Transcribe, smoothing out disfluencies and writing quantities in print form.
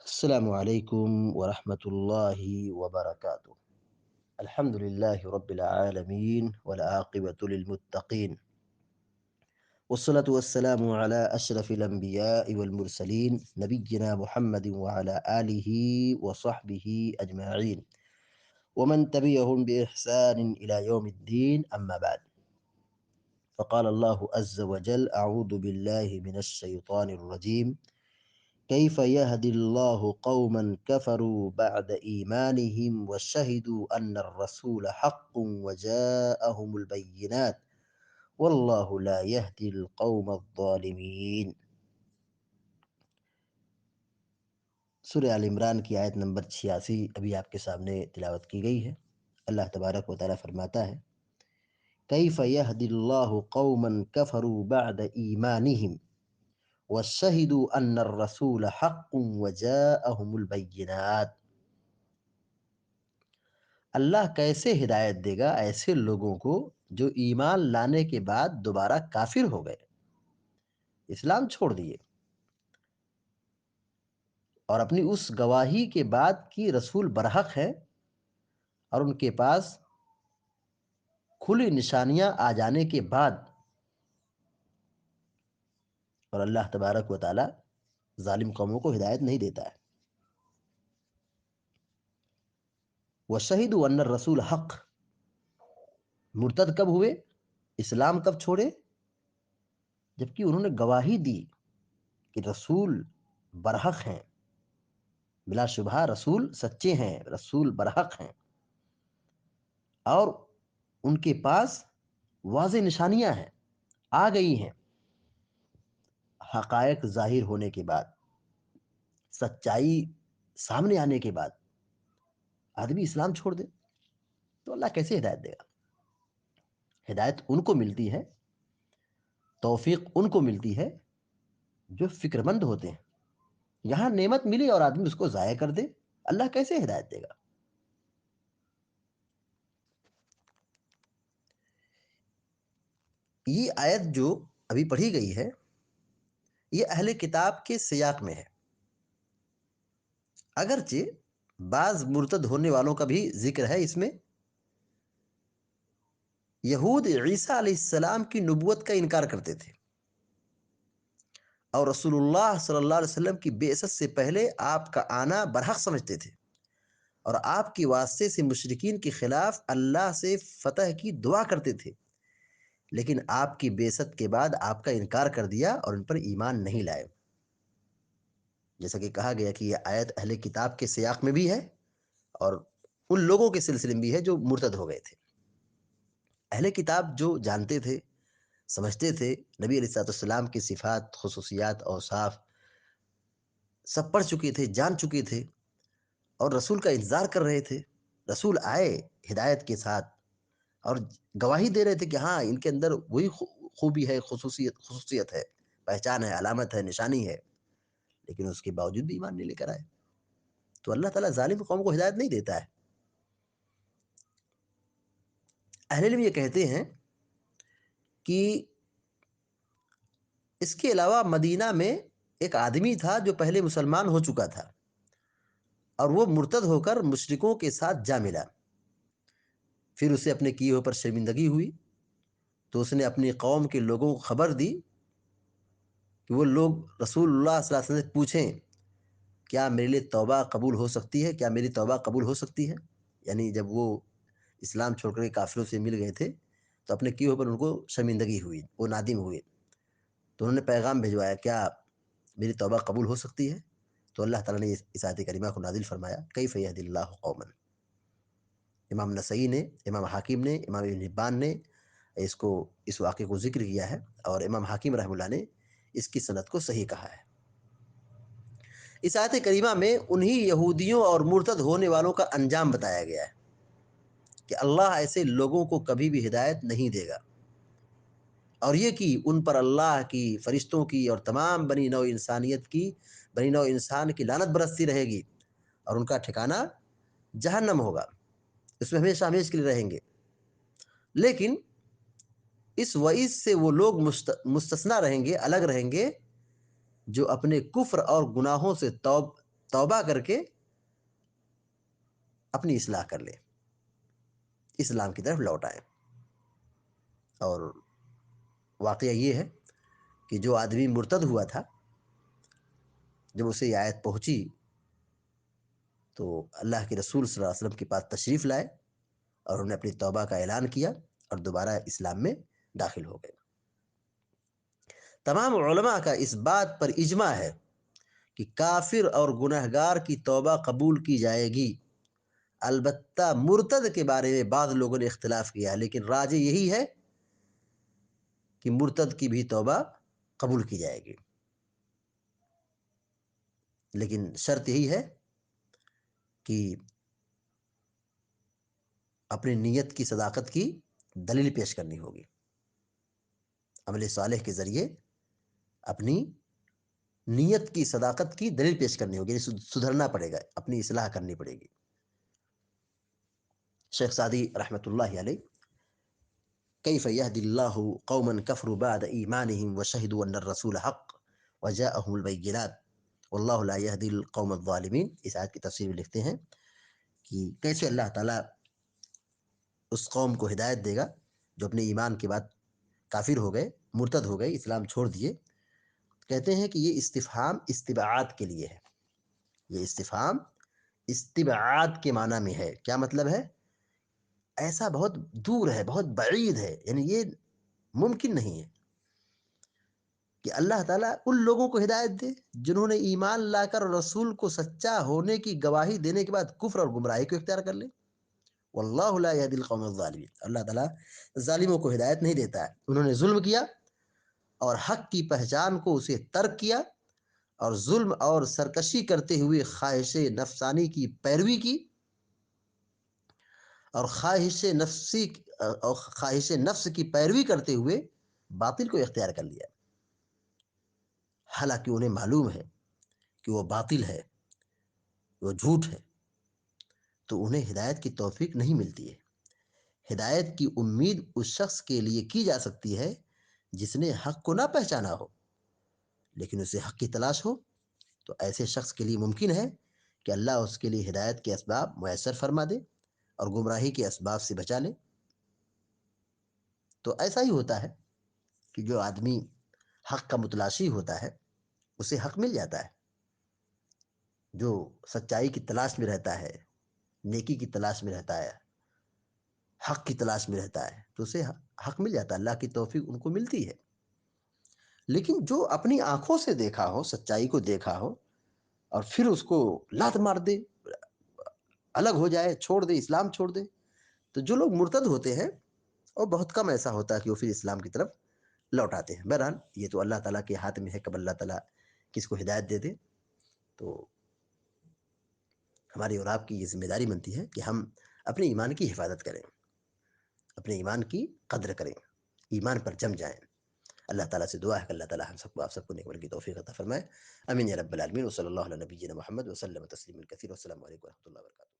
السلام عليكم ورحمة الله وبركاته. الحمد لله رب العالمين والعاقبة للمتقين، والصلاة والسلام على أشرف الأنبياء والمرسلين نبينا محمد وعلى آله وصحبه أجمعين ومن تبعهم بإحسان إلى يوم الدين، أما بعد. فقال الله عز وجل: أعوذ بالله من الشيطان الرجيم. كيف يهدي الله قوما كفروا بعد إيمانهم وشهدوا أن الرسول حق وجاءهم البينات والله لا يهدي القوم الظالمين. سورہ آل عمران کی آیت نمبر 86 ابھی آپ کے سامنے تلاوت کی گئی ہے۔ اللہ تبارک و تعالیٰ فرماتا ہے: کیف یہدی اللہ قوما کفروا بعد ایمانہم وشہدوا ان الرسول حق وجاءهم البینات۔ اللہ کیسے ہدایت دے گا ایسے لوگوں کو جو ایمان لانے کے بعد دوبارہ کافر ہو گئے، اسلام چھوڑ دیے، اور اپنی اس گواہی کے بعد کہ رسول برحق ہے اور ان کے پاس کھلی نشانیاں آ جانے کے بعد، اور اللہ تبارک و تعالی ظالم قوموں کو ہدایت نہیں دیتا ہے۔ وَشَهِدُوا أَنَّ الرَّسُولَ حق، مرتد کب ہوئے، اسلام کب چھوڑے، جبکہ انہوں نے گواہی دی کہ رسول برحق ہیں، بلا شبہ رسول سچے ہیں، رسول برحق ہیں، اور ان کے پاس واضح نشانیاں ہیں، آ گئی ہیں۔ حقائق ظاہر ہونے کے بعد، سچائی سامنے آنے کے بعد آدمی اسلام چھوڑ دے تو اللہ کیسے ہدایت دے گا؟ ہدایت ان کو ملتی ہے، توفیق ان کو ملتی ہے جو فکر مند ہوتے ہیں۔ یہاں نعمت ملی اور آدمی اس کو ضائع کر دے، اللہ کیسے ہدایت دے گا؟ یہ آیت جو ابھی پڑھی گئی ہے یہ اہل کتاب کے سیاق میں ہے، اگرچہ بعض مرتد ہونے والوں کا بھی ذکر ہے اس میں۔ یہود عیسیٰ علیہ السلام کی نبوت کا انکار کرتے تھے، اور رسول اللہ صلی اللہ علیہ وسلم کی بعثت سے پہلے آپ کا آنا برحق سمجھتے تھے، اور آپ کے واسطے سے مشرکین کے خلاف اللہ سے فتح کی دعا کرتے تھے، لیکن آپ کی بعثت کے بعد آپ کا انکار کر دیا اور ان پر ایمان نہیں لائے۔ جیسا کہ کہا گیا کہ یہ آیت اہل کتاب کے سیاق میں بھی ہے اور ان لوگوں کے سلسلے میں بھی ہے جو مرتد ہو گئے تھے۔ اہل کتاب جو جانتے تھے، سمجھتے تھے، نبی علیہ السلام کی صفات، خصوصیات، اوصاف سب پڑھ چکے تھے، جان چکے تھے، اور رسول کا انتظار کر رہے تھے۔ رسول آئے ہدایت کے ساتھ اور گواہی دے رہے تھے کہ ہاں ان کے اندر وہی خوبی ہے، خصوصیت ہے، پہچان ہے، علامت ہے، نشانی ہے، لیکن اس کے باوجود بھی ایمان نہیں لے کر آئے۔ تو اللہ تعالیٰ ظالم قوم کو ہدایت نہیں دیتا ہے۔ اہل علم یہ کہتے ہیں کہ اس کے علاوہ مدینہ میں ایک آدمی تھا جو پہلے مسلمان ہو چکا تھا، اور وہ مرتد ہو کر مشرکوں کے ساتھ جا ملا۔ پھر اسے اپنے کیے پر شرمندگی ہوئی، تو اس نے اپنی قوم کے لوگوں کو خبر دی کہ وہ لوگ رسول اللہ صلی اللہ علیہ وسلم سے پوچھیں کیا میرے لیے توبہ قبول ہو سکتی ہے، کیا میری توبہ قبول ہو سکتی ہے؟ یعنی جب وہ اسلام چھوڑ کر کے کافروں سے مل گئے تھے تو اپنے کیے پر ان کو شرمندگی ہوئی، وہ نادم ہوئے، تو انہوں نے پیغام بھجوایا کیا میری توبہ قبول ہو سکتی ہے؟ تو اللہ تعالیٰ نے اس آیت کریمہ کو نازل فرمایا، کیف یہدی اللہ قوما۔ امام نسائی نے، امام حاکم نے، امام ابن حبان نے اس واقعے کو ذکر کیا ہے، اور امام حاکم رحمہ اللہ نے اس کی سند کو صحیح کہا ہے۔ اس آیت کریمہ میں انہی یہودیوں اور مرتد ہونے والوں کا انجام بتایا گیا ہے کہ اللہ ایسے لوگوں کو کبھی بھی ہدایت نہیں دے گا، اور یہ کہ ان پر اللہ کی، فرشتوں کی اور تمام بنی نوع انسان کی لعنت برستی رہے گی، اور ان کا ٹھکانہ جہنم ہوگا، اس میں ہمیشہ ہمیشہ کے لیے رہیں گے۔ لیکن اس وعید سے وہ لوگ مستثنیٰ رہیں گے، الگ رہیں گے، جو اپنے کفر اور گناہوں سے توبہ کر کے اپنی اصلاح کر لے، اسلام کی طرف لوٹ آئے۔ اور واقعہ یہ ہے کہ جو آدمی مرتد ہوا تھا، جب اسے یہ آیت پہنچی تو اللہ کے رسول صلی اللہ علیہ وسلم کے پاس تشریف لائے اور انہوں نے اپنی توبہ کا اعلان کیا اور دوبارہ اسلام میں داخل ہو گئے۔ تمام علماء کا اس بات پر اجماع ہے کہ کافر اور گنہگار کی توبہ قبول کی جائے گی، البتہ مرتد کے بارے میں بعض لوگوں نے اختلاف کیا، لیکن راجح یہی ہے کہ مرتد کی بھی توبہ قبول کی جائے گی، لیکن شرط یہی ہے کہ اپنی نیت کی صداقت کی دلیل پیش کرنی ہوگی، عمل صالح کے ذریعے اپنی نیت کی صداقت کی دلیل پیش کرنی ہوگی، یعنی سدھرنا پڑے گا، اپنی اصلاح کرنی پڑے گی۔ شیخ سعدی رحمۃ اللہ علیہ کیف یہدی اللہ قوما کفروا بعد ایمانہم وشہدوا ان الرسول حق وجاءہم البینات واللہ لا یہدی القوم الظالمین، اس آیت کی تفسیر میں لکھتے ہیں کہ کیسے اللہ تعالیٰ اس قوم کو ہدایت دے گا جو اپنے ایمان کے بعد کافر ہو گئے، مرتد ہو گئے، اسلام چھوڑ دیے۔ کہتے ہیں کہ یہ استفہام استبعاد کے لیے ہے، یہ استفہام استبعاد کے معنی میں ہے۔ کیا مطلب ہے؟ ایسا بہت دور ہے، بہت بعید ہے، یعنی یہ ممکن نہیں ہے کہ اللہ تعالیٰ ان لوگوں کو ہدایت دے جنہوں نے ایمان لا کر رسول کو سچا ہونے کی گواہی دینے کے بعد کفر اور گمراہی کو اختیار کر لے۔ واللہ لا یہدی القوم الظالمین، اللہ تعالیٰ ظالموں کو ہدایت نہیں دیتا ہے۔ انہوں نے ظلم کیا اور حق کی پہچان کو اسے ترک کیا اور ظلم اور سرکشی کرتے ہوئے خواہش نفسانی کی پیروی کی اور خواہش نفس کی پیروی کرتے ہوئے باطل کو اختیار کر لیا، حالانکہ انہیں معلوم ہے کہ وہ باطل ہے، وہ جھوٹ ہے، تو انہیں ہدایت کی توفیق نہیں ملتی ہے۔ ہدایت کی امید اس شخص کے لیے کی جا سکتی ہے جس نے حق کو نہ پہچانا ہو لیکن اسے حق کی تلاش ہو، تو ایسے شخص کے لیے ممکن ہے کہ اللہ اس کے لیے ہدایت کے اسباب میسر فرما دے اور گمراہی کے اسباب سے بچا لے۔ تو ایسا ہی ہوتا ہے کہ جو آدمی حق کا متلاشی ہوتا ہے اسے حق مل جاتا ہے، جو سچائی کی تلاش میں رہتا ہے، نیکی کی تلاش میں رہتا ہے، حق کی تلاش میں رہتا ہے، تو اسے حق مل جاتا ہے، اللہ کی توفیق ان کو ملتی ہے۔ لیکن جو اپنی آنکھوں سے دیکھا ہو، سچائی کو دیکھا ہو اور پھر اس کو لات مار دے، الگ ہو جائے، چھوڑ دے، اسلام چھوڑ دے، تو جو لوگ مرتد ہوتے ہیں اور بہت کم ایسا ہوتا ہے کہ وہ پھر اسلام کی طرف لوٹ آتے ہیں۔ بہرحال یہ تو اللہ تعالیٰ کے ہاتھ میں ہے، کب اللہ تعالیٰ کس کو ہدایت دے دے۔ تو ہماری اور آپ کی یہ ذمہ داری بنتی ہے کہ ہم اپنے ایمان کی حفاظت کریں، اپنے ایمان کی قدر کریں، ایمان پر جم جائیں۔ اللہ تعالیٰ سے دعا ہے کہ اللہ تعالیٰ ہم سب کو، آپ سب کو نیک عمل کی توفیق عطا فرمائے۔ آمین یا رب العالمین، وصلی اللہ علی نبینا محمد وسلم تسلیما کثیرا۔ والسلام علیکم و رحمۃ اللہ وبرکاتہ۔